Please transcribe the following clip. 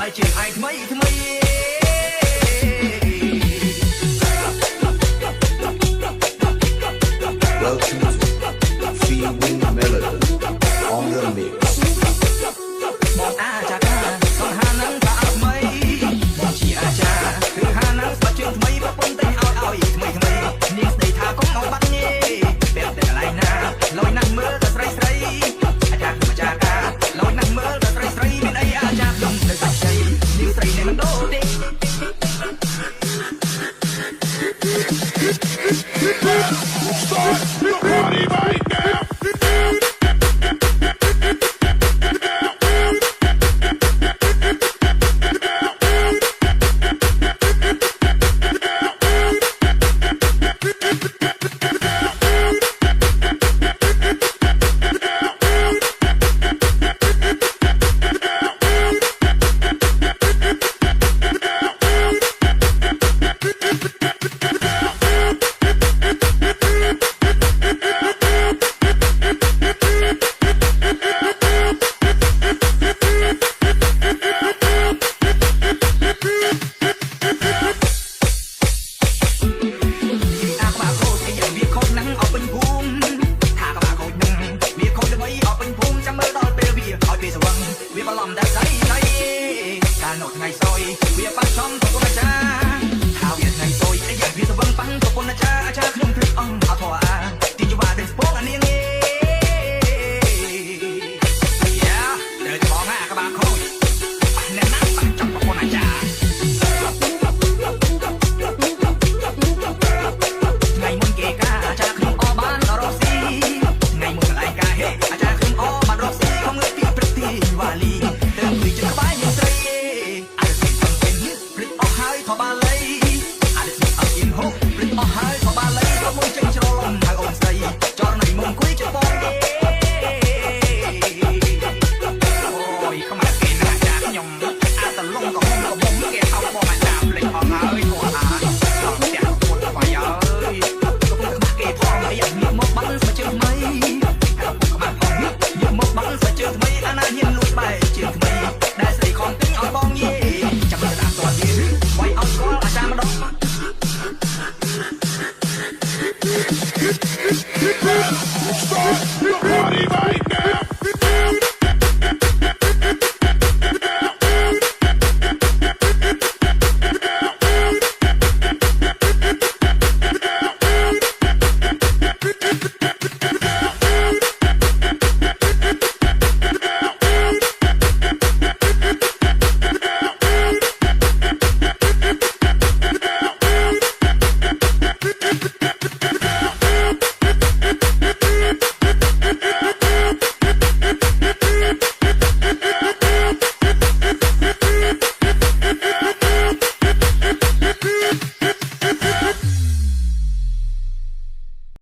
បែរជាឯថ្មីថ្មី Welcome to Feeling Melody on the mix. បងអាចារ្យសង្ហានឹងថាថ្មីបងជាអាចារ្យគឺហានឹងស្បាច់ជើងថ្មីប្រពន្ធតែឲ្យថ្មីថ្មីនាងស្ដីថាកុំមកបាត់ញេពេលតែកន្លែងណាលយណាស់មើលតែស្រីស្រីអាចារ្យគឺអាចារ្យការលយណាស់មើលតែស្រីស្រីមានអីអាចារ្យខ្ញុំនៅសាច់ជ័យនាងស្រីនៅមិនដូរទេ Start the party right now.វាបឡំតែស្អីស្អីកាលនោះថ្ងៃសយវាបាត់ចំប្រពន្ធអាចារ្យថាវាថ្ងៃសយអីវាស្វឹងប៉ាំងប្រពន្ធអាចារ្យខ្ញុំព្រឹកអង្គអត់ធေါ်អាទីចវាដេញស្ពងអានាង